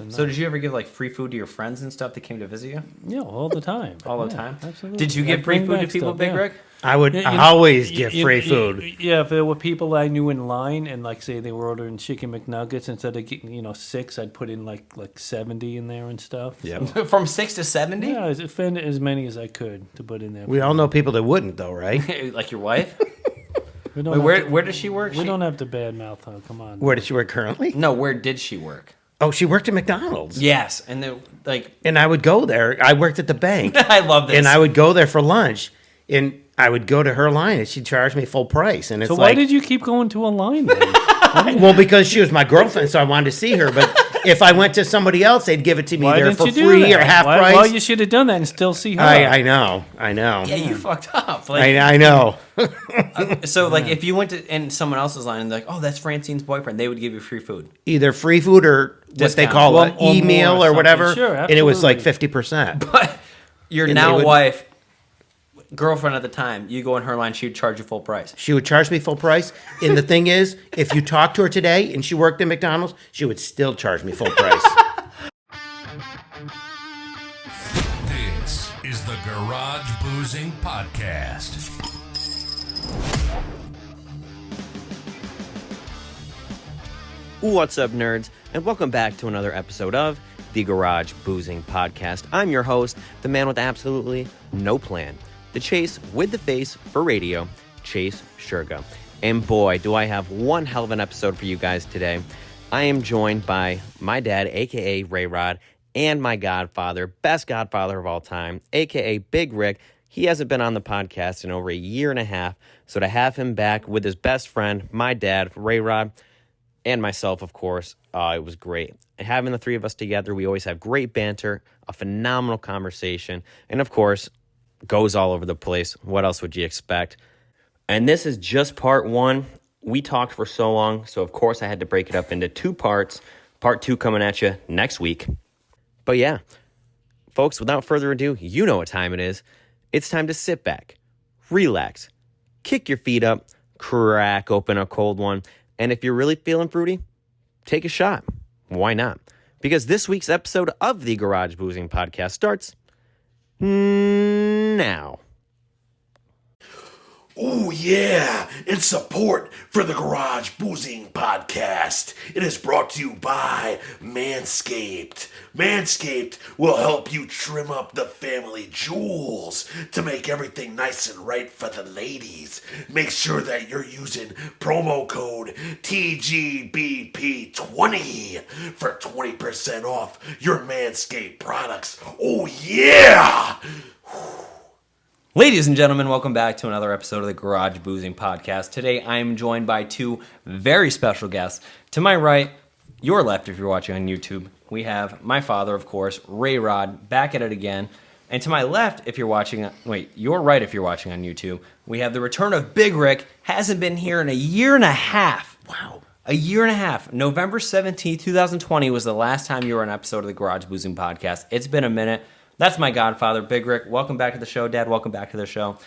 So did you ever give like free food to your friends and stuff that came to visit you? Yeah, all the time. All the time? Absolutely. Did you give free food to people, Big Rick? I would always give free food. Yeah, if there were people I knew in line, and like say they were ordering chicken McNuggets, instead of getting 6, I'd put in like 70 in there and stuff. Yep. So, From 6 to 70? yeah, I offended as many as I could to put in there. We all know people that wouldn't, though, right? Like your wife? We Wait, don't have where does she work? We don't have to badmouth her. Come on. Where does she work currently? No, where did she work? Oh, she worked at McDonald's. Yes, and then like And I would go there. I worked at the bank. I love this. And I would go there for lunch. And I would go to her line, and she'd charge me full price. And it's So like, why did you keep going to a line then? well, because she was my girlfriend, so I wanted to see her. But if I went to somebody else, they'd give it to me Why there didn't for you do free that? or half Why, price. Well, you should have done that and still see her. I know. yeah, you fucked up. Like, I know. so like if you went to in someone else's line and they're like, oh, that's Francine's boyfriend, they would give you free food. Either free food or what they Discount. call Well, an or email more or or whatever. something. Sure, and it was like absolutely. 50%. But your And now they would- wife, girlfriend at the time, you go in her line, she would charge you full price. She would charge me full price. And the thing is, if you talked to her today and she worked at McDonald's, she would still charge me full price. This is the Garage Boozing Podcast. What's up, nerds, and welcome back to another episode of the Garage Boozing Podcast. I'm your host, the man with absolutely no plan, the Chase with the face for radio, Chase Shurga. And boy, do I have one hell of an episode for you guys today. I am joined by my dad, aka RayRod, and my godfather, best godfather of all time, aka Big Rick. He hasn't been on the podcast in over a year and a half, so to have him back with his best friend, my dad, RayRod, and myself, of course, it was great. And having the three of us together, we always have great banter, a phenomenal conversation, and of course, goes all over the place. What else would you expect? And this is just part one. We talked for so long, so of course I had to break it up into 2 parts. Part 2 coming at you next week. But yeah, folks, without further ado, you know what time it is. It's time to sit back, relax, kick your feet up, crack open a cold one, and if you're really feeling fruity, take a shot. Why not? Because this week's episode of the Garage Boozing Podcast starts now. Oh, yeah, in support for the Garage Boozing Podcast. It is brought to you by Manscaped. Manscaped will help you trim up the family jewels to make everything nice and right for the ladies. Make sure that you're using promo code TGBP20 for 20% off your Manscaped products. Oh, yeah! Ladies and gentlemen, welcome back to another episode of the Garage Boozing Podcast. Today I am joined by 2 very special guests. To my right, your left if you're watching on YouTube, we have my father, of course, RayRod, back at it again. And to my left, if you're watching, your right if you're watching on YouTube, we have the return of Big Rick. Hasn't been here in a year and a half. Wow. A year and a half. November 17th, 2020 was the last time you were on an episode of the Garage Boozing Podcast. It's been a minute. That's my godfather, Big Rick. Welcome back to the show, Dad. Welcome back to the show.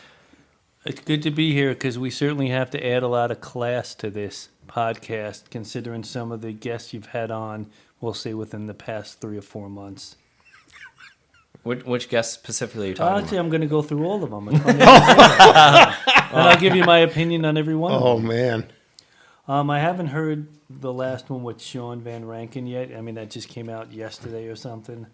It's good to be here because we certainly have to add a lot of class to this podcast, considering some of the guests you've had on, we'll say, within the past 3 or 4 months. Which guest specifically are you talking Actually, about? I'm going to go through all of them. And I'll give you my opinion on every one of them. Oh, man. I haven't heard the last one with Sean Van Rankin yet. I mean, that just came out yesterday or something.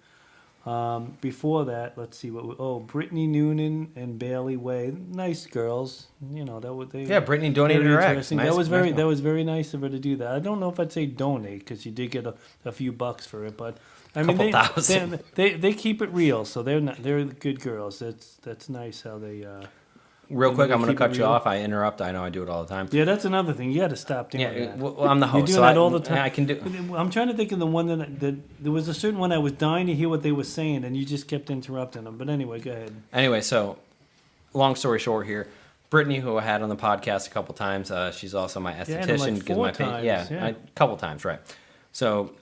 Before that, let's see Brittany Noonan and Bailey Way, nice girls. You know that would they. Yeah, Brittany donated very her eggs. interesting. Nice, that was nice very nice of her to do that. I don't know if I'd say donate because you did get a few bucks for it, but I mean Couple thousand. they keep it real, so they're good girls. That's nice how they. Real quick, I'm going to keep cut it you real. off. I interrupt. I know I do it all the time. Yeah, that's another thing. You got to stop doing Yeah, that. well, I'm the host. You're so doing that all the time. I can do. I'm trying to think of the one that there was a certain one I was dying to hear what they were saying, and you just kept interrupting them. But anyway, go ahead. Anyway, so long story short here, Brittany, who I had on the podcast a couple times, she's also my had esthetician. him like 4 times, yeah. A couple times, right? So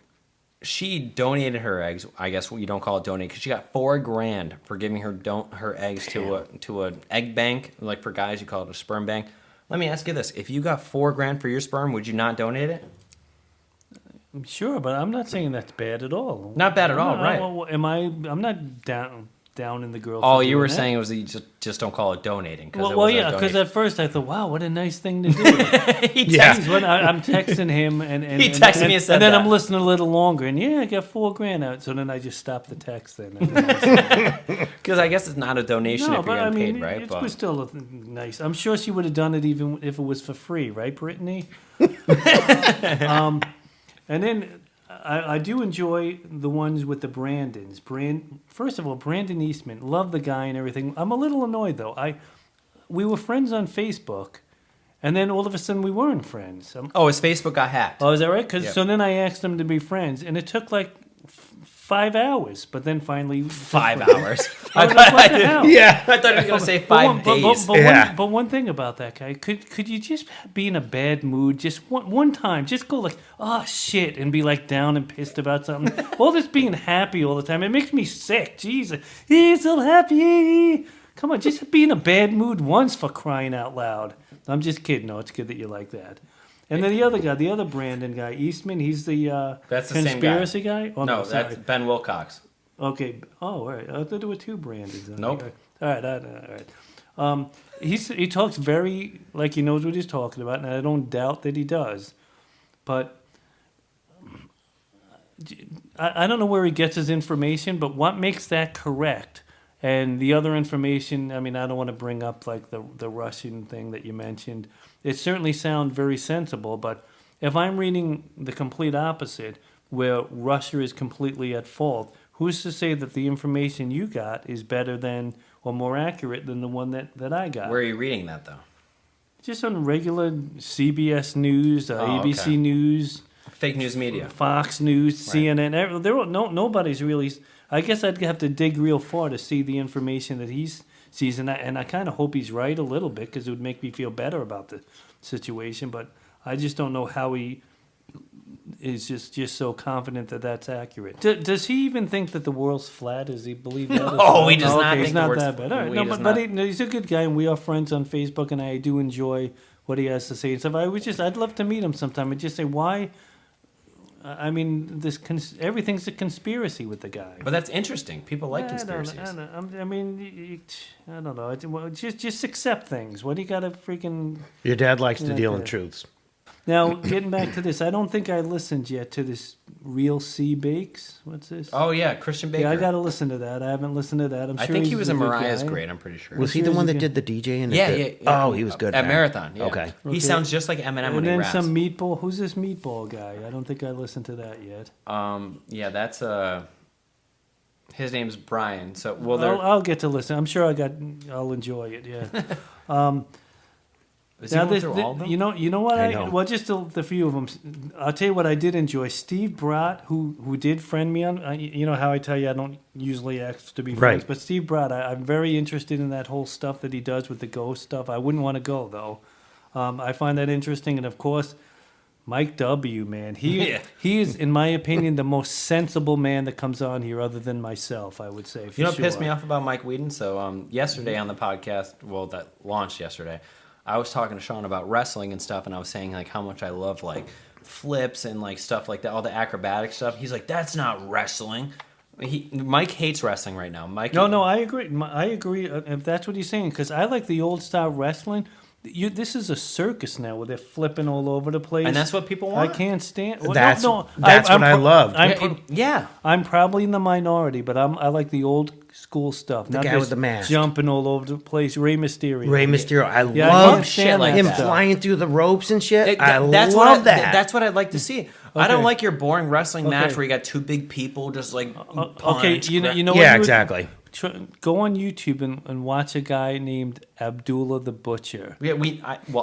she donated her eggs. I guess you don't call it donate because she got $4,000 for giving her eggs to an egg bank. Like for guys, you call it a sperm bank. Let me ask you this: if you got $4,000 for your sperm, would you not donate it? Sure, but I'm not saying that's bad at all. Not bad at all, right. I'm not down in the girl. Oh, for you were doing that. saying it was you just don't call it donating. Yeah, because at first I thought, wow, what a nice thing to do. Yeah. Geez, when I'm texting him and He texted me and said then that. I'm listening a little longer, and I got $4,000 out. So then I just stopped the text. Then Because I guess it's not a donation if you're getting paid, right? it But was still nice. I'm sure she would have done it even if it was for free, right, Brittany? And then I do enjoy the ones with the Brandons. First of all, Brandon Eastman, love the guy and everything. I'm a little annoyed though. We were friends on Facebook, and then all of a sudden we weren't friends. his Facebook got hacked. Oh, is that right? Because Yeah. so then I asked him to be friends, and it took like 5 hours. But then finally, 5 hours. I was like, what the hell? Yeah. I thought he was going to say But 5 one- but- days. But, Yeah. one thing about that guy, could you just be in a bad mood just one time? Just go like, oh shit, and be like down and pissed about something. All this being happy all the time, it makes me sick. Jesus, he's so happy. Come on, just be in a bad mood once, for crying out loud. I'm just kidding. No, it's good that you like that. And then the other guy, the other Brandon guy, Eastman, he's the That's the same guy. conspiracy guy. Oh, No, sorry. that's Ben Wilcox. Okay. Oh, all right. I thought there were two Brandons. Nope. All right. All right. He talks very like he knows what he's talking about, and I don't doubt that he does. But I don't know where he gets his information, but what makes that correct? And the other information, I mean, I don't want to bring up like the Russian thing that you mentioned. It certainly sounds very sensible, but if I'm reading the complete opposite, where Russia is completely at fault, who's to say that the information you got is better than or more accurate than the one that I got? Where are you reading that, though? Just on regular CBS News, ABC okay. News, Fake news media. Fox News, CNN. Nobody's really. I guess I'd have to dig real far to see the information that he sees, and I kind of hope he's right a little bit because it would make me feel better about the situation. But I just don't know how he is just so confident that that's accurate. Does he even think that the world's flat? Does he believe that? No, he does not He's think the not world's that bad. All right, he no, does but not. he's a good guy, and we are friends on Facebook, and I do enjoy what he has to say and stuff. I'd love to meet him sometime and just say why. I mean, everything's a conspiracy with the guy. But that's interesting. People like I conspiracies. don't know. Well, just accept things. What do you got to freaking... Your dad likes to Yeah, deal in okay. truths. Now, getting back to this, I don't think I listened yet to this Real C Bakes. What's this? Oh, yeah, Christian Baker. yeah, I got to listen to that. I haven't listened to that. I'm I sure think he's he was a in good Mariah's guy. Grade, I'm pretty sure. Was he sure the he's one a that good- did the DJ? And Yeah. Oh, he was good. At man. Marathon, yeah. Okay. He sounds just like Eminem when And he then raps. some meatball. Who's this meatball guy? I don't think I listened to that yet. Yeah, that's his name's Brian. So well, I'll get to listen. I'm sure I'll enjoy it. Yeah. is he going through all of them? You know what? I know. Well, just the few of them. I'll tell you what I did enjoy. Steve Brott, who did friend me on. You know how I tell you I don't usually ask to be friends, Right. but Steve Brott, I'm very interested in that whole stuff that he does with the ghost stuff. I wouldn't want to go though. I find that interesting, and of course, Mike W. Man, he is, in my opinion, the most sensible man that comes on here, other than myself. I would say. For You know what sure. pissed me off about Mike Whedon? So yesterday on the podcast, well, that launched yesterday, I was talking to Sean about wrestling and stuff, and I was saying like how much I love like flips and like stuff like that, all the acrobatic stuff. He's like, that's not wrestling. Mike hates wrestling right now. Mike. No, I agree. I agree if that's what he's saying, because I like the old style wrestling. This is a circus now where they're flipping all over the place, And that's what people want. I can't stand. Well, That's no, what I loved. Yeah. I'm probably in the minority, but I like the old school stuff. The not guy this with the mask. jumping all over the place. Rey Mysterio. Ray Mysterio. I Yeah, I love can't stand like him that stuff. flying through the ropes and shit. I That's love what that. That's what I'd like to see. I don't Okay. like your boring wrestling match Okay. where you got two big people just like Okay, punch, you know yeah, what you would- exactly. Go on YouTube and watch a guy named Abdullah the Butcher. Yeah,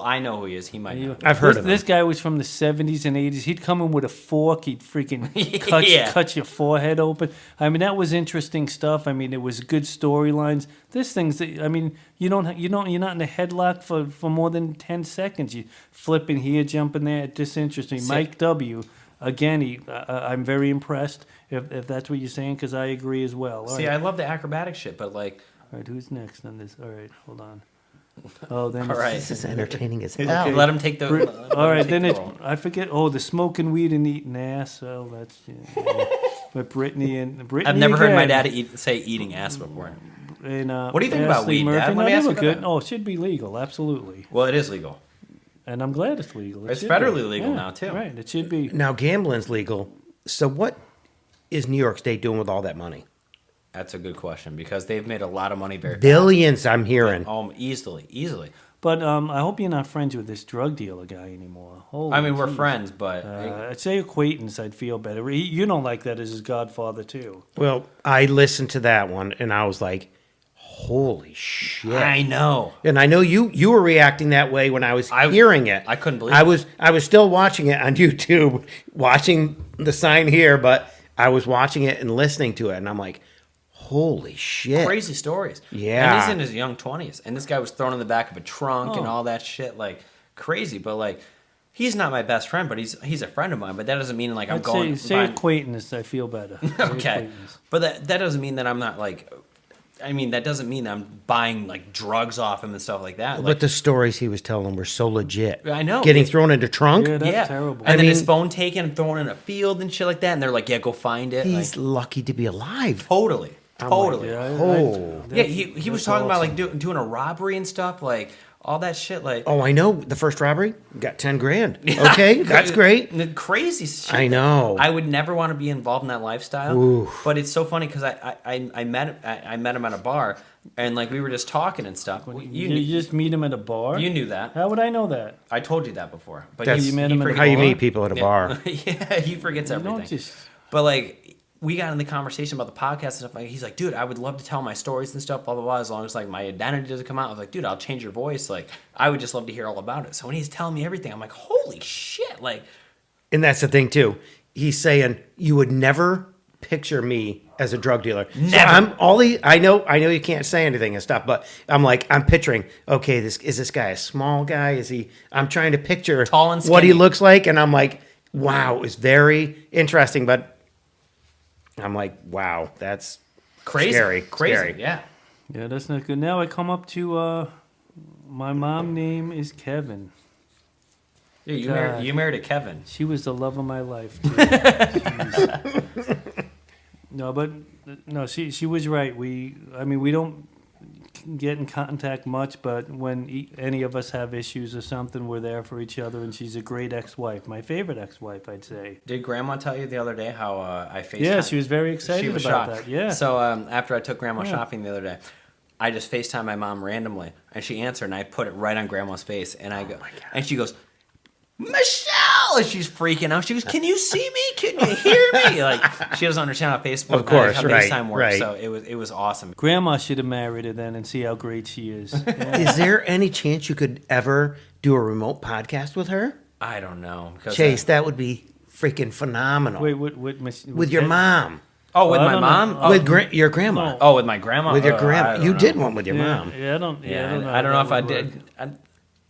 I know who he is. He might know. I've heard this, of this him. guy was from the 70s and 80s. He'd come in with a fork. He'd freaking Yeah. cut your forehead open. I mean, that was interesting stuff. I mean, it was good storylines. This thing's. I mean, you're not in a headlock for more than 10 seconds. You flipping here, jumping there. It's interesting. Mike W. Again, I'm very impressed. If that's what you're saying, because I agree as well. All See, right. I love the acrobatic shit, but like, All right, who's next on this? All right, hold on. Oh, then All right. This is entertaining as Okay. hell. Let him take the. All right, then take it's the role. I forget. Oh, the smoking weed and eating ass. Oh, that's but Brittany. I've never heard my again. dad say eating ass before. And, What do you think about Ashley weed, Murphy. Dad? No, Let me they ask were you good. that. Oh, it should be legal, absolutely. Well, it is legal. And I'm glad it's legal. It It's should federally be. legal now, too. Right, it should be. Now gambling's legal. So what is New York State doing with all that money? That's a good question because they've made a lot of money very fast. Billions, I'm hearing. Easily. But I hope you're not friends with this drug dealer guy anymore. Holy I mean, we're jeez. friends, but I'd say acquaintance. I'd feel better. You don't like that as his godfather too. Well, I listened to that one and I was like, holy shit. I know. And I know you were reacting that way when I was hearing it. I couldn't believe I was still watching it on YouTube, watching the sign here, but I was watching it and listening to it, and I'm like, holy shit. Crazy stories. Yeah. And he's in his young 20s. And this guy was thrown in the back of a trunk and all that shit. Like, crazy. But, like, he's not my best friend, but he's a friend of mine. But that doesn't mean, like, I'm I'd going... say buying- acquaintance. I feel better. Say Okay. acquaintance. But that doesn't mean that I'm not, like... I mean, that doesn't mean that I'm buying, like, drugs off him and stuff like that. Like, But the stories he was telling were so legit. I know. Getting thrown into trunk. Yeah, that's terrible. And then his mean- phone taken and thrown in a field and shit like that. And they're like, yeah, go find it. He's Like, lucky to be alive. totally. like, Totally. Yeah, Oh. Yeah, he was talking about like doing a robbery and stuff, like all that shit. Like, Oh, I know. The first robbery got 10 grand. Okay, that's great. the crazy shit. I know. I would never want to be involved in that lifestyle. Oof. But it's so funny because I met him at a bar and like we were just talking and stuff. You just meet him at a bar. You knew that. How would I know that? I told you that before. But That's you met him at a how you bar? meet people at a bar. Yeah, he forgets You everything. don't just. But like we got in the conversation about the podcast and stuff. Like he's like, dude, I would love to tell my stories and stuff, blah blah blah. As long as like my identity doesn't come out, I was like, dude, I'll change your voice. Like I would just love to hear all about it. So when he's telling me everything, I'm like, holy shit! Like, And that's the thing too. He's saying you would never picture me as a drug dealer. Never. So I know you can't say anything and stuff, but I'm picturing, okay, is this guy a small guy? Is he I'm trying to picture Tall and what he skinny. looks like, and I'm like, wow, it's very interesting, but I'm like, wow, that's crazy, Scary, crazy, scary. yeah. Yeah, that's not good. Now I come up to my mom name is Kevin. Yeah, God. you married a Kevin. She was the love of my life. Too. Jeez. No, she was right. We don't get in contact much, but when any of us have issues or something, we're there for each other. And she's a great ex-wife, my favorite ex-wife, I'd say. Did Grandma tell you the other day how I FaceTime? Yeah, she was very excited She was about shocked. that. Yeah. So after I took Grandma Yeah. shopping the other day, I just FaceTime my mom randomly, and she answered, and I put it right on Grandma's face, and I go, and she goes, Michelle, and she's freaking out. She goes, "Can you see me? Can you hear me?" Like she doesn't understand how Facebook, Of course, how right, FaceTime works. right. So it was awesome. Grandma should have married her then and see how great she is. Yeah. Is there any chance you could ever do a remote podcast with her? I don't know because Chase, that would be freaking phenomenal. Wait, with your mom. oh, with I my don't mom. know. Oh, With your grandma. No. oh, with my grandma. With your Oh, I grandma. don't You know. did one with your Yeah, mom. yeah, I don't know. I don't know if I how that would did.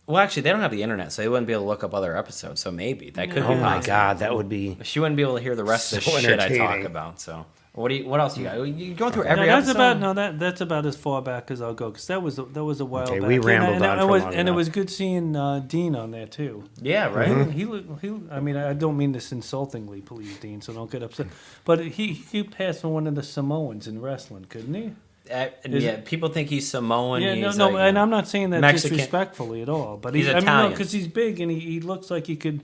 Well, actually, they don't have the internet, so they wouldn't be able to look up other episodes. So maybe that could be Oh my possible. God, that would be. She wouldn't be able to hear the rest of So the shit I talk entertaining. about. So what else you got? You're going through No, every that's episode. that's about as far back as I'll go because that was a while Okay, back. we rambled and on it for was long and it enough. was good seeing Dean on there too. Yeah, right. Mm-hmm. I mean, I don't mean this insultingly, please, Dean, so don't get upset. But he passed for one of the Samoans in wrestling, couldn't he? Yeah, people think he's Samoan. Yeah, he's no, like, and I'm not saying that Mexican. disrespectfully at all. But He's I mean, Italian. because he's big and he looks like he could,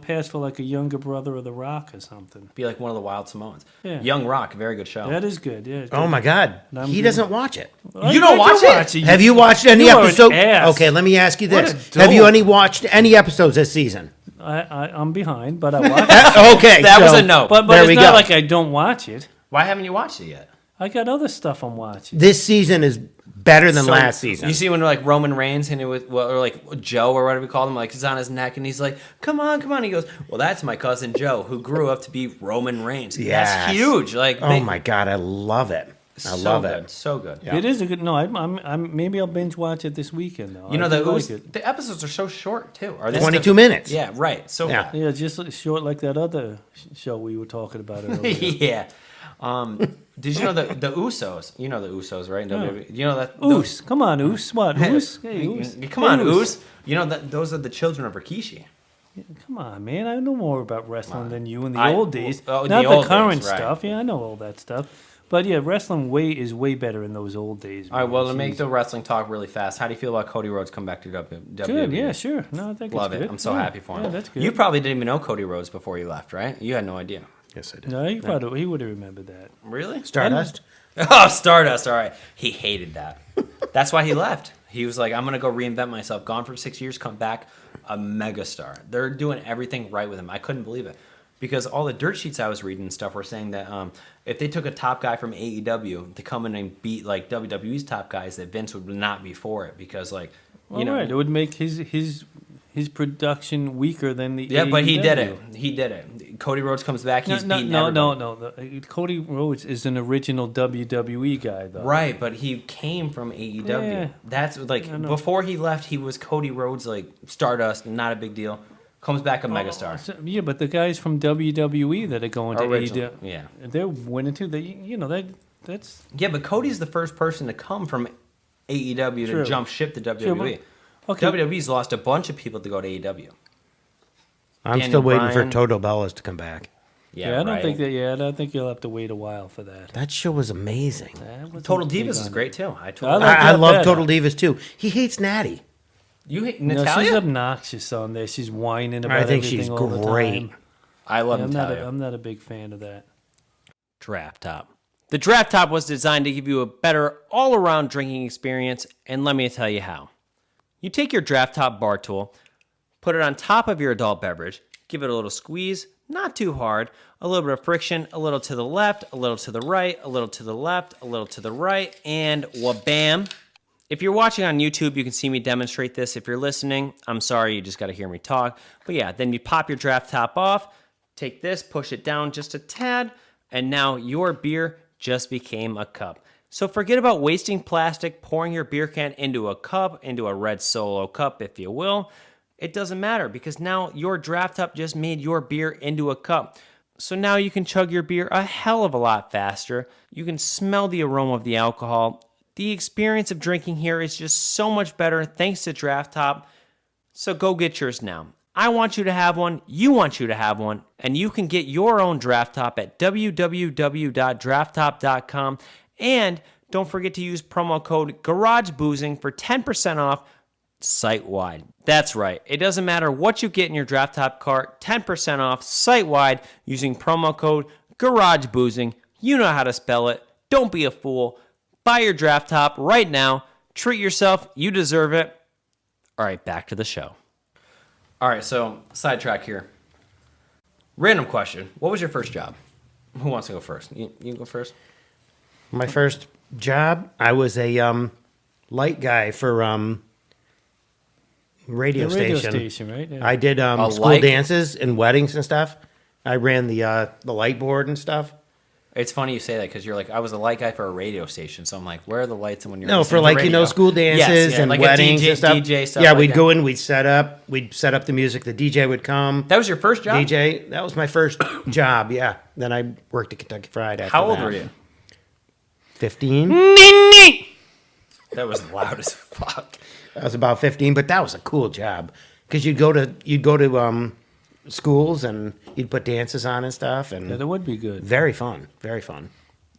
pass for like a younger brother of The Rock or something. be like one of the Wild Samoans. Yeah. Young Rock, very good show. That is good. Yeah. Oh my God, I'm he good. doesn't watch it. You don't watch it? Have you watched any You are an episode? ass. Okay, let me ask you What this: a Have you dope. watched any episodes this season? I'm behind, but I watch it. Okay, That was so a no. But there it's we not go. like I don't watch it. Why haven't you watched it yet? I got other stuff I'm watching. This season is better than So, last season. You see when like Roman Reigns and it was or like Joe or whatever we called him, like he's on his neck and he's like, "Come on, come on." He goes, "Well, that's my cousin Joe who grew up to be Roman Reigns." Yes. That's huge. Like, Oh my God, I love it. I love good, it. so good. Yeah. It is a good. No, I'm maybe I'll binge watch it this weekend though. You know I the do like it. the episodes are so short too. Are they 22 minutes. Yeah, right. So Yeah. Yeah, just short like that other show we were talking about earlier. yeah. Did you know the Usos? You know the Usos, right? WWE. You know that Oos. Come on, Oos. What? Oos? Hey, Oos. Come on, Hey, Oos. You know that those are the children of Rikishi. Come on, man. I know more about wrestling than you in the I- old days. oh, in Not the the old current days, right. stuff. Yeah, I know all that stuff. But yeah, wrestling is way better in those old days. All right, man. well, to make Jeez. the wrestling talk really fast, how do you feel about Cody Rhodes come back to WWE? Good, yeah, sure. No, I think Love it's it. good. I'm so Yeah, happy for him. Yeah, that's good. You probably didn't even know Cody Rhodes before you left, right? You had no idea. Yes, I did. No, he would have remembered that. Really? Stardust. Oh, Stardust. All right. He hated that. That's why he left. He was like, I'm going to go reinvent myself. Gone for 6 years, come back a megastar. They're doing everything right with him. I couldn't believe it. Because all the dirt sheets I was reading and stuff were saying that if they took a top guy from AEW to come in and beat like WWE's top guys, that Vince would not be for it. Because like, you know. Right. It would make his production weaker than the Yeah, but he did AEW. it. He did it. Cody Rhodes comes back. He's beating no. everybody. Cody Rhodes is an original WWE guy, though. Right, but he came from AEW. Yeah. That's like know. before he left, he was Cody Rhodes, like Stardust, not a big deal. Comes back a megastar. Yeah, but the guys from WWE that are going to Original, AEW, yeah. they're winning too. That's Yeah, but Cody's the first person to come from AEW True. to jump ship to WWE. Sure, but- okay. WWE's lost a bunch of people to go to AEW. I'm Daniel still waiting Bryan. for Toto Bellas to come back. Yeah, I don't right. think that. Yeah, I don't think you'll have to wait a while for that. That show was amazing. That wasn't Total big Divas is on great it. too. I I told like I that love better. Total Divas too. He hates Natty. you hate No, Natalia. she's obnoxious on there. She's whining about I think everything she's all the great. time. I love Yeah, Natalia. I'm not a big fan of that. Draft Top. The Draft Top was designed to give you a better all-around drinking experience, and let me tell you how. You take your Draft Top bar tool, put it on top of your adult beverage, give it a little squeeze, not too hard, a little bit of friction, a little to the left, a little to the right, a little to the left, a little to the right, and wha-bam. If you're watching on YouTube, you can see me demonstrate this. If you're listening, I'm sorry, you just got to hear me talk. But yeah, then you pop your Draft Top off, take this, push it down just a tad, and now your beer just became a cup. So forget about wasting plastic, pouring your beer can into a cup, into a red Solo cup, if you will. It doesn't matter because now your Draft Top just made your beer into a cup. So now you can chug your beer a hell of a lot faster. You can smell the aroma of the alcohol. The experience of drinking here is just so much better thanks to Draft Top. So go get yours now. I want you to have one, you want you to have one, and you can get your own Draft Top at www.drafttop.com. And don't forget to use promo code GarageBoozing for 10% off site-wide. That's right. It doesn't matter what you get in your Draft Top cart, 10% off site-wide using promo code GarageBoozing. You know how to spell it. Don't be a fool. Buy your Draft Top right now. Treat yourself. You deserve it. All right, back to the show. All right, so sidetrack here. Random question. What was your first job? Who wants to go first? You can go first. My first job, I was a light guy for radio The radio station. station, right? Yeah. I did school light? dances and weddings and stuff. I ran the light board and stuff. It's funny you say that because you're like, I was a light guy for a radio station. So I'm like, where are the lights when you're No, listening for to like radio? school dances Yes, yeah, and like weddings a DJ, and stuff. DJ stuff. Yeah, like we'd that. go in, we'd set up the music. The DJ would come. That was your first job? DJ, that was my first job. Yeah. Then I worked at Kentucky Fried. After How old that. were you? 15. That was loud as fuck. I was about 15, but that was a cool job because you'd go to schools and you'd put dances on and stuff, and Yeah, that would be good. very fun, very fun.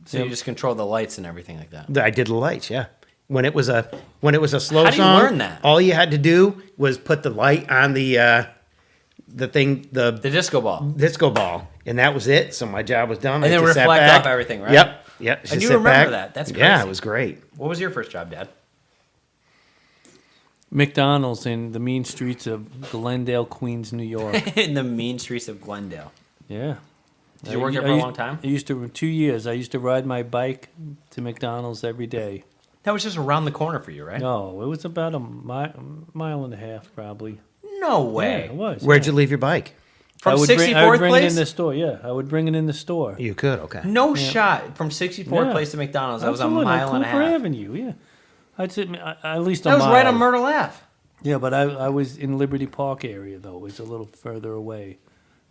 So you just control the lights and everything like that. I did the lights, yeah. When it was a slow How do you song, learn that? all you had to do was put the light on the thing, The disco ball. disco ball, and that was it. So my job was done. And I then just sat reflect back. off everything, right? Yep. And just you sit remember back. that. That's Yeah, crazy. it was great. What was your first job, Dad? McDonald's in the mean streets of Glendale, Queens, New York. In the mean streets of Glendale. Yeah. Did you work there for a long time? I used to 2 years. I used to ride my bike to McDonald's every day. That was just around the corner for you, right? No, it was about a mile and a half, probably. No way. Yeah, it was. Where'd you leave your bike? From I would 64th bring it place? in the store. Yeah, I would bring it in the store. You could, okay. No shot. From 64th Yeah. place to McDonald's. That was a Absolutely, mile and a Cooper half. Avenue. Yeah, I'd say at least a That was mile. right on Myrtle Ave. Yeah, but I was in Liberty Park area though. It was a little further away.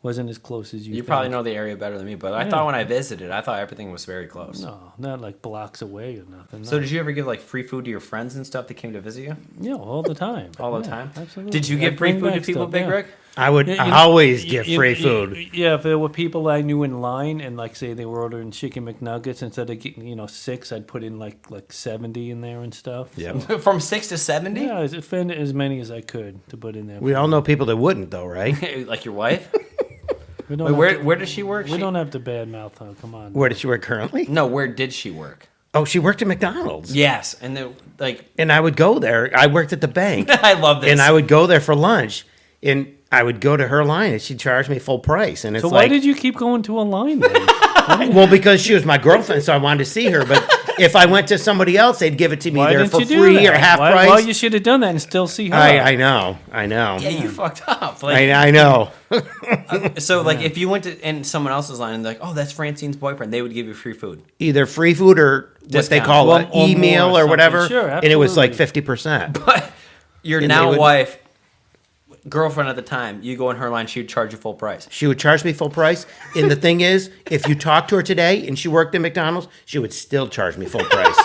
Wasn't as close as you. You think. probably know the area better than me, but I thought when I visited, I thought everything was very close. No, not like blocks away or nothing. So no. did you ever give like free food to your friends and stuff that came to visit you? Yeah, all the time. All the Yeah, time? Absolutely. Did you I'd give free bring food to back people, stuff, Big yeah. Rick? I would Yeah, always give free food. Yeah, if there were people I knew in line and like say they were ordering chicken McNuggets, instead of getting 6, I'd put in like 70 in there and stuff. Yep. So, From 6 to 70? yeah, I offended as many as I could to put in there. We all know people that wouldn't, though, right? Like your wife? We don't Wait, have to- where does she work? We don't have to badmouth her. Come on. Where does she work currently? No, where did she work? Oh, she worked at McDonald's. Yes, and then like And I would go there. I worked at the bank. I love this. And I would go there for lunch. And I would go to her line and she'd charge me full price. And it's So why like, did you keep going to a line then? well, because she was my girlfriend, so I wanted to see her. But if I went to somebody else, they'd give it to me Why either didn't for you do free that? or half Why, price. Well, you should have done that and still see her. I know. yeah, you fucked up. Like, I know. so like if you went to in someone else's line and they're like, oh, that's Francine's boyfriend, they would give you free food. Either free food or what they Discount. call Well, an or email more or or whatever. something. Sure, and it was like absolutely. 50%. But your And now they would- wife, girlfriend at the time, you go in her line, she would charge you full price. She would charge me full price. And the thing is, if you talk to her today and she worked at McDonald's, she would still charge me full price.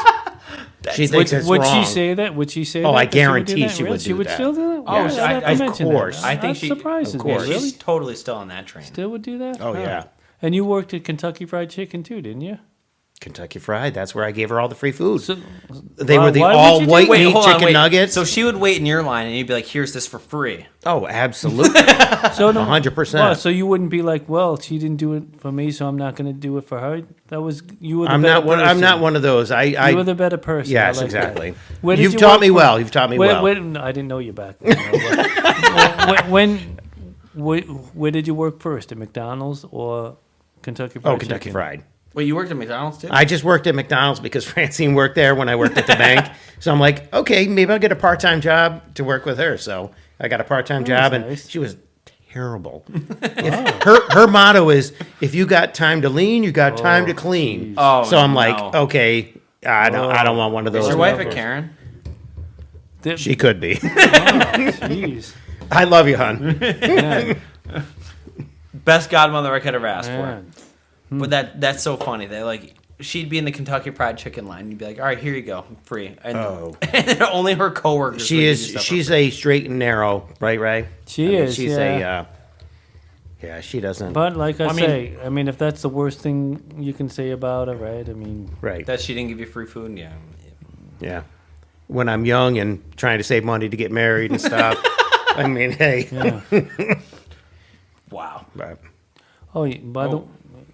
She thinks it's Would wrong. she say that? Would she say Oh, that? I that she would do guarantee that? she would Really? do She would that. still do that? Oh, Really? I- I'd have to of mention that. course. I think That she surprises of me. course. Really? She's totally still on that train. Still would do that? Oh, yeah. And you worked at Kentucky Fried Chicken too, didn't you? Kentucky Fried. That's where I gave her all the free food. So, They were the why would all you do white that? meat chicken nuggets. So she would wait in your line and you'd be like, here's this for free. Oh, absolutely. So no, 100%. Well, so you wouldn't be like, well, she didn't do it for me, so I'm not going to do it for her. That was you were the I'm better not one. I'm person. not one of those. I You were the better person. Yes, I like that. exactly. Where did You've you taught work me for- well. You've taught me well. No, I didn't know you back then. Where did you work first, at McDonald's or Kentucky Fried Oh, Kentucky Chicken? Fried. Wait, you worked at McDonald's too? I just worked at McDonald's because Francine worked there when I worked at the bank. So I'm like, okay, maybe I'll get a part-time job to work with her. So I got a part-time job, and nice. she was terrible. Her motto is, if you got time to lean, you got time to clean. geez. Oh, so I'm no. like, okay, I don't want one of Is those. your wife a Karen? She could be. Jeez. I love you, hon. Man, Best godmother I could ever ask man. for. But that's so funny. That like she'd be in the Kentucky Fried Chicken line. You'd be like, all right, here you go, free. And, Oh. and then only her coworkers. would She give you is. stuff for She's free. a straight and narrow, right, Ray? She I mean, is, She's yeah. yeah, she doesn't. But like I I mean- say, I mean, if that's the worst thing you can say about her, right? I mean, right. That she didn't give you free food. Yeah. Yeah. When I'm young and trying to save money to get married and stuff. I mean, hey. yeah. Wow. But Oh, by the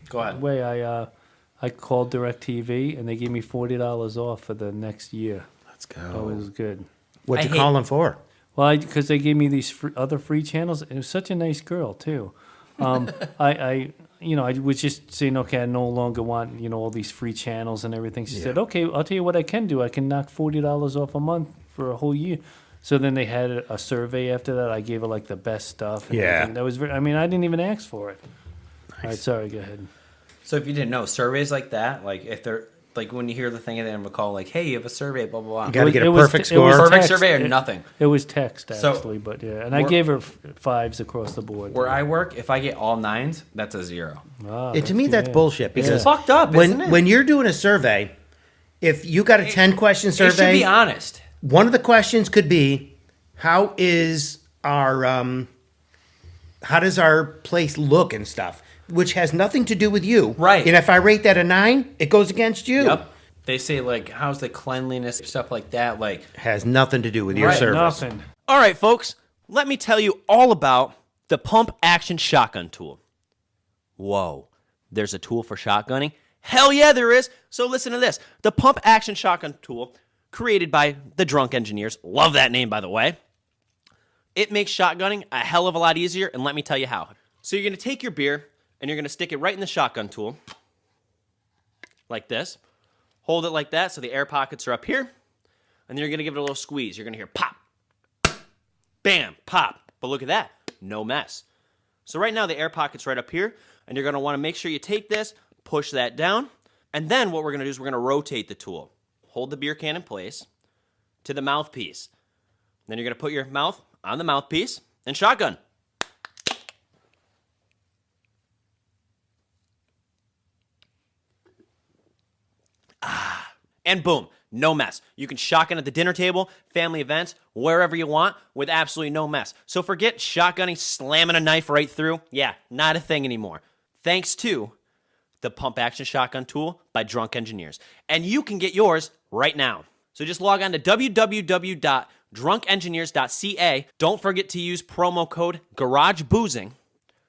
Go ahead. way, I called DirecTV and they gave me $40 off for the next year. let's That go. was good. What'd I you hate- call him for? Well, because they gave me these other free channels. It was such a nice girl too. I was just saying, okay, I no longer want all these free channels and everything. She said, okay, I'll tell you what I can do. I can knock $40 off a month for a whole year. So then they had a survey after that. I gave her like the best stuff. And Yeah. everything. That was very. I mean, I didn't even ask for it. All right, sorry. Go ahead. So if you didn't know, surveys like that, like if they're like when you hear the thing at the end of a call, like, hey, you have a survey, blah blah blah. You got to get it a was- perfect it was score. Perfect text. survey or It- nothing. It was text So, actually, but yeah, and I where- gave her fives across the board. Where I work, if I get all 9s, that's a 0. Ah, To me, that's good. bullshit because It's fucked up, when isn't it? when you're doing a survey, if you got a 10-question It should survey, be honest. one of the questions could be, how is our how does our place look and stuff, which has nothing to do with you, Right. And if I rate that a 9, it goes against you. Yep. They say like, how's the cleanliness, stuff like that. Like, Has nothing to do with your Right, service. Nothing. All right, folks, let me tell you all about the pump action shotgun tool. Whoa, there's a tool for shotgunning? Hell yeah, there is. So listen to this. The pump action shotgun tool, created by the Drunk Engineers. Love that name, by the way. It makes shotgunning a hell of a lot easier, and let me tell you how. So you're going to take your beer, and you're going to stick it right in the shotgun tool, like this. Hold it like that so the air pockets are up here, and then you're going to give it a little squeeze. You're going to hear pop, bam, pop. But look at that, no mess. So right now the air pocket's right up here, and you're going to want to make sure you take this, push that down, and then what we're going to do is we're going to rotate the tool. Hold the beer can in place to the mouthpiece. Then you're going to put your mouth on the mouthpiece and shotgun. and boom, no mess. You can shotgun at the dinner table, family events, wherever you want with absolutely no mess. So forget shotgunning, slamming a knife right through. Yeah, not a thing anymore. Thanks to the pump action shotgun tool by Drunk Engineers. And you can get yours right now. So just log on to www.drunkengineers.ca. Don't forget to use promo code GarageBoozing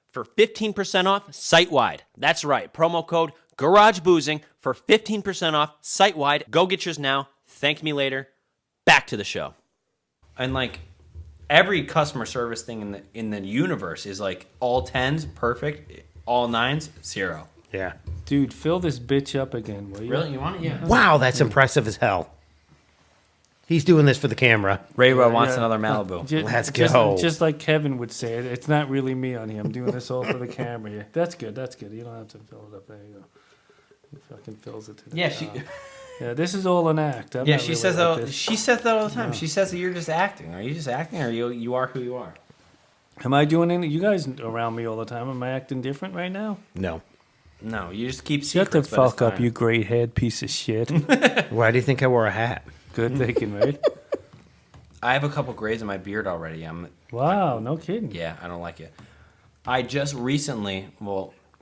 for 15% off site-wide. That's right, promo code GarageBoozing for 15% off site-wide. Go get yours now. Thank me later. Back to the show. And like every customer service thing in the universe is like all 10s, perfect, all 9s, 0. Yeah. Dude, fill this bitch up again, will you? Really? You want it? Yeah. Wow, that's impressive as hell. He's doing this for the camera. RayRod wants Yeah. another Malibu. Let's go. Just like Kevin would say it. It's not really me on here. I'm doing this all for the camera. Yeah. That's good. That's good. You don't have to fill it up. There you go. He fucking fills it to the Yeah, top. Yeah, this is all an act. I'm Yeah, not she really says like that. this. She says that all the time. She says that you're just acting. Are you just acting, or you are who you are? Am I doing any? You guys around me all the time. Am I acting different right now? No. No, you just keep Shut secrets. the but it's fuck up, fine. you gray head piece of shit. Why do you think I wore a hat? Good thinking, right? I have a couple grays in my beard already. Wow, no kidding. Yeah, I don't like it. I just recently,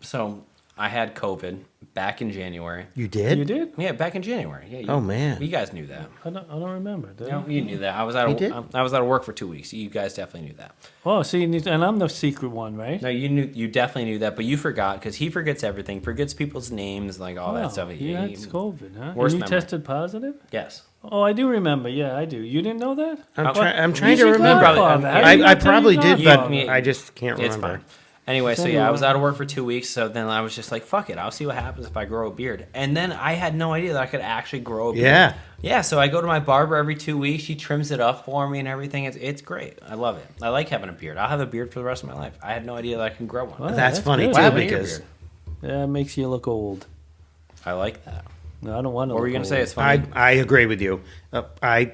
so I had COVID back in January. You did? You did? Yeah, back in January. Yeah. Oh, man. You guys knew that. I don't remember. Did No, I? you knew that. I was He did? out of work for 2 weeks. You guys definitely knew that. Oh, so you need, and I'm the secret one, right? No, you definitely knew that, but you forgot because he forgets everything, forgets people's names, like all that stuff. You had COVID, huh? Worst And you memory. tested positive? Yes. Oh, I do remember. Yeah, I do. You didn't know that? I'm trying He's to your remember. godfather. How did I you not tell probably your did, but godfather? I just can't It's remember. fine. Anyway, so Send yeah, me I was one. out of work for 2 weeks, so then I was just like, fuck it, I'll see what happens if I grow a beard. And then I had no idea that I could actually grow a beard. Yeah. Yeah, so I go to my barber every 2 weeks. She trims it up for me and everything. It's great. I love it. I like having a beard. I'll have a beard for the rest of my life. I had no idea that I can grow one. Wow. That's funny, good. too, What happened to your because beard? Yeah, it makes you look old. I like that. No, I don't want to. What were you going to say? It's funny. I agree with you. I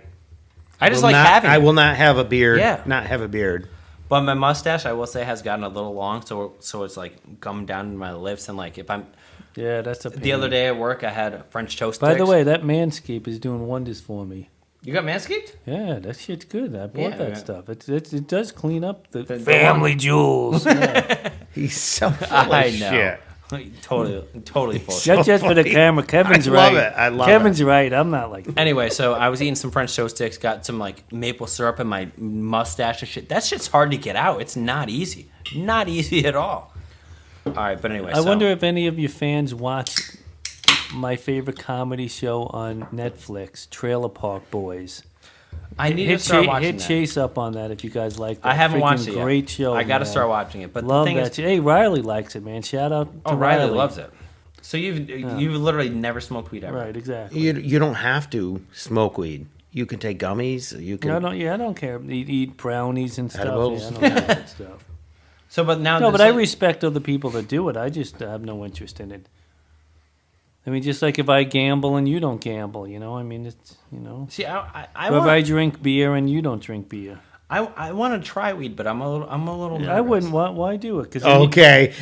just will like not, having I it. will not have a beard. Yeah. Not have a beard. But my mustache, I will say, has gotten a little long, so it's like gummed down to my lips. And like if I'm Yeah, that's a pain. the other day at work, I had French toast By the sticks. way, that Manscaped is doing wonders for me. You got Manscaped? Yeah, that shit's good. I bought Yeah, that yeah. stuff. It does clean up the family jewels. He's so full I of know. shit. Totally full. That's just for the funny. camera. Kevin's I right. love it. I love Kevin's right. I'm not like that. Anyway, so I was eating some French toast sticks, got some like maple syrup in my mustache and shit. That shit's hard to get out. It's not easy. Not easy at all. All right, but anyway. I wonder if any of your fans watch my favorite comedy show on Netflix, Trailer Park Boys. I need to start watching hit that. Chase up on that if you guys like that. I haven't Freaking watched it yet. Great show. I got to man. start watching it. But Love the thing that. is, Hey, Riley likes it, man. Shout out to Riley loves it. So you've literally never smoked weed ever. Right, exactly. You don't have to smoke weed. You can take gummies. You can. I don't care. Eat brownies and stuff. Edibles. Yeah, I don't care about that stuff. So, but now, No, this but I is- respect other people that do it. I just have no interest in it. I mean, just like if I gamble and you don't gamble, you know. I mean, it's See, I Or if I want drink beer and you don't drink beer. I want to try weed, but I'm a little nervous. I wouldn't. Why do it? Cause Okay.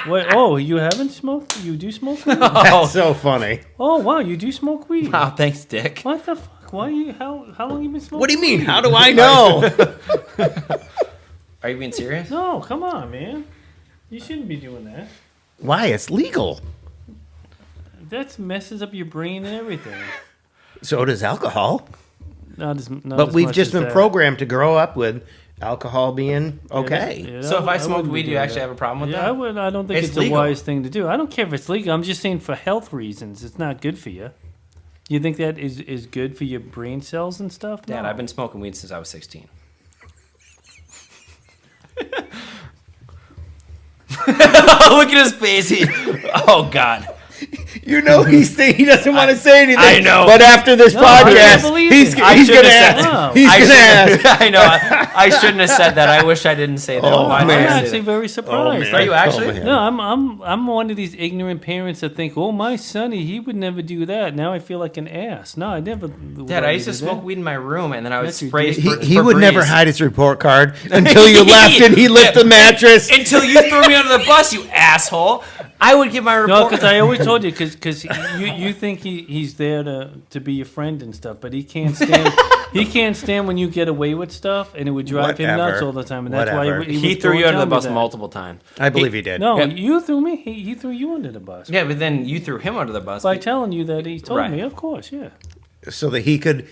Wait, oh, you haven't smoked? You do smoke weed? That's so funny. Oh, wow, you do smoke weed. Wow, thanks, Dick. What the fuck? Why you? How long you been smoking? What do you mean? weed? How do I know? Are you being serious? No, come on, man. You shouldn't be doing that. Why? It's legal. That messes up your brain and everything. So does alcohol. Not as But we've much just as been that. programmed to grow up with alcohol being okay. Yeah, So if I wouldn't smoked be weed, do you doing actually that. have a problem with Yeah, that? I don't think It's it's legal. a wise thing to do. I don't care if it's legal. I'm just saying for health reasons, it's not good for you. You think that is good for your brain cells and stuff? Dad, No. I've been smoking weed since I was 16. Look at his face. Oh God. You know he doesn't want to say anything. I know. But after this I can't podcast, believe he's it. going I to shouldn't have said ask. that. He's I going to shouldn't- ask. I know. I shouldn't have said that. I wish I didn't say that. Oh, Why did I man. I'm say actually that? very surprised. Are you actually? Oh, man. No, I'm one of these ignorant parents that think, oh, my sonny, he would never do that. Now I feel like an ass. No, I never. Dad, I used to smoke weed in my room, and then I would That's spray. ridiculous. He would never hide his report card until you left and he lit the mattress. Until you threw me under the bus, you asshole. I would give my report. No, because I always told you, because you think he's there to be your friend and stuff, but he can't stand. He can't stand when you get away with stuff, and it would drive him nuts all the time. And that's Whatever. why He threw you under the bus multiple times. I believe he did. No, Yeah. you threw me. He threw you under the bus. Yeah, but then you threw him under the bus. By telling you that he told Right. me, of course, yeah. So that he could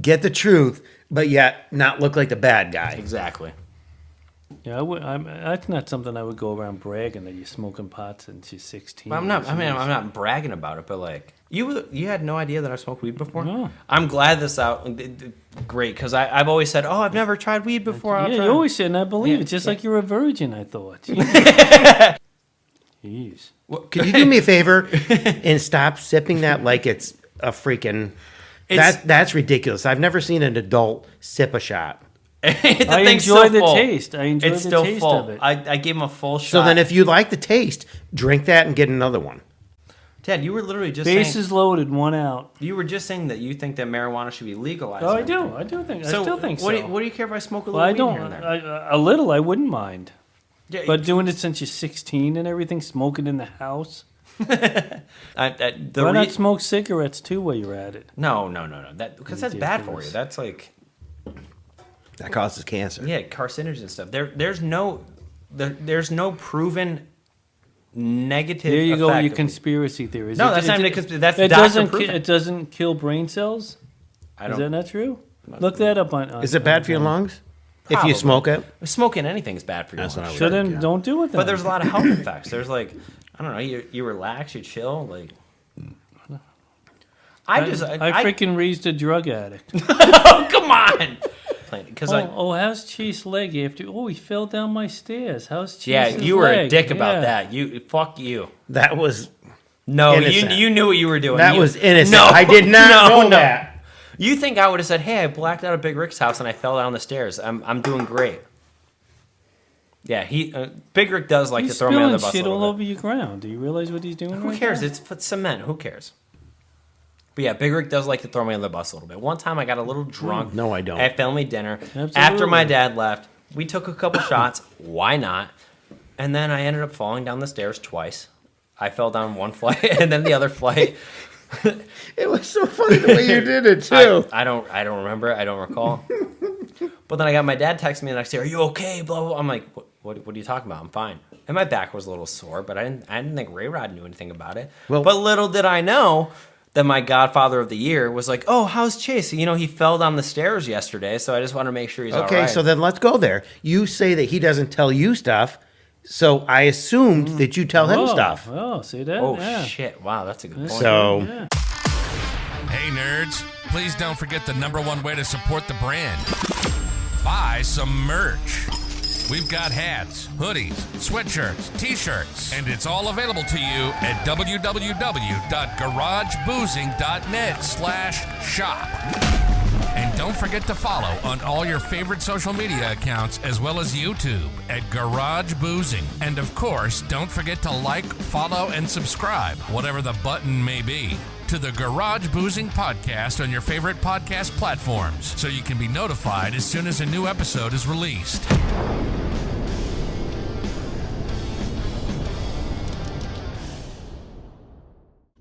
get the truth, but yet not look like the bad guy. Exactly. Yeah, that's not something I would go around bragging that you're smoking pot since you're 16. But I'm not. I mean, I'm not bragging about it, but like you had no idea that I smoked weed before. No. I'm glad this out. Great, because I've always said, oh, I've never tried weed before. I'll Yeah, try you it." always said, and I believe it, just like you're a virgin, I thought. Jeez. Could you do me a favor and stop sipping that like it's a freaking... That's ridiculous. I've never seen an adult sip a shot. I enjoy the taste. I enjoy It's the still taste full. of it. I gave him a full shot. So then if you like the taste, drink that and get another one. Ted, you were literally just Bases saying, loaded, one out. you were just saying that you think that marijuana should be legalized. Oh, I and do. everything. I do think. So I still think what so. What do you care if I smoke a little Well, I weed don't. here and there? A little, I wouldn't mind. Yeah, But doing it since you're 16 and everything, smoking in the house. Why not smoke cigarettes too while you're at it? No. That because that's bad for you. Ridiculous. That's like That causes cancer. yeah, carcinogens and stuff. There's no proven negative. There you go, effect your of- conspiracy theories. No, that's not even that's it doctor doesn't. proven. It doesn't kill brain cells. I Is don't. that not true? Look that up on. Is it bad for your lungs? If Probably. you smoke it? Smoking anything is bad for you. That's what I would So think, then, yeah. don't do it. Then. But there's a lot of health effects. There's like, I don't know, you relax, you chill. Like, I freaking raised a drug addict. oh, come on. Because How's Chase leg after? Oh, he fell down my stairs. How's Chase? yeah, you were a dick about that. Fuck you. That was No, innocent. you knew what you were doing. that You- was innocent. No, I did not know that. You think I would have said, "Hey, I blacked out at Big Rick's house and I fell down the stairs. I'm doing great." Yeah, Big Rick does like He's to throw me on spilling the bus. shit a little all bit. over your ground. Do you realize what he's doing? Who right cares? now? It's cement. Who cares? But yeah, Big Rick does like to throw me on the bus a little bit. One time I got a little drunk. No, I don't. At family dinner. Absolutely. After my dad left, we took a couple shots. Why not? And then I ended up falling down the stairs twice. I fell down one flight and then the other flight. It was so funny the way you did it too. I don't remember. I don't recall. But then I got my dad texting me the next day. Are you okay? Blah blah. Blah. I'm like, what are you talking about? I'm fine. And my back was a little sore, but I didn't think RayRod knew anything about it. Well- but little did I know that my Godfather of the Year was like, oh, how's Chase? You know, he fell down the stairs yesterday, so I just want to make sure he's all Okay, right. so then let's go there. You say that he doesn't tell you stuff, so I assumed that you tell him stuff. Oh, see that? oh yeah. shit! Wow, that's a good point. So Yeah. Hey, nerds, please don't forget the #1 way to support the brand. Buy some merch. We've got hats, hoodies, sweatshirts, t-shirts, and it's all available to you at www.garageboozing.net/shop. And don't forget to follow on all your favorite social media accounts as well as YouTube at Garage Boozing. And of course, don't forget to like, follow, and subscribe, whatever the button may be, to the Garage Boozing Podcast on your favorite podcast platforms so you can be notified as soon as a new episode is released.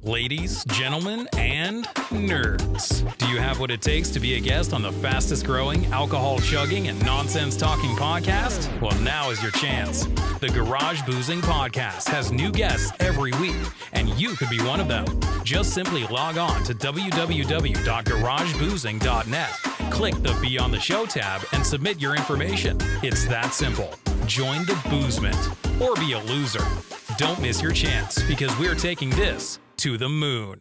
Ladies, gentlemen, and nerds. Do you have what it takes to be a guest on the fastest growing, alcohol chugging, and nonsense talking podcast? Well, now is your chance. The Garage Boozing Podcast has new guests every week, and you could be one of them. Just simply log on to www.garageboozing.net, click the Be on the Show tab, and submit your information. It's that simple. Join the boozement, or be a loser. Don't miss your chance, because we're taking this to the moon.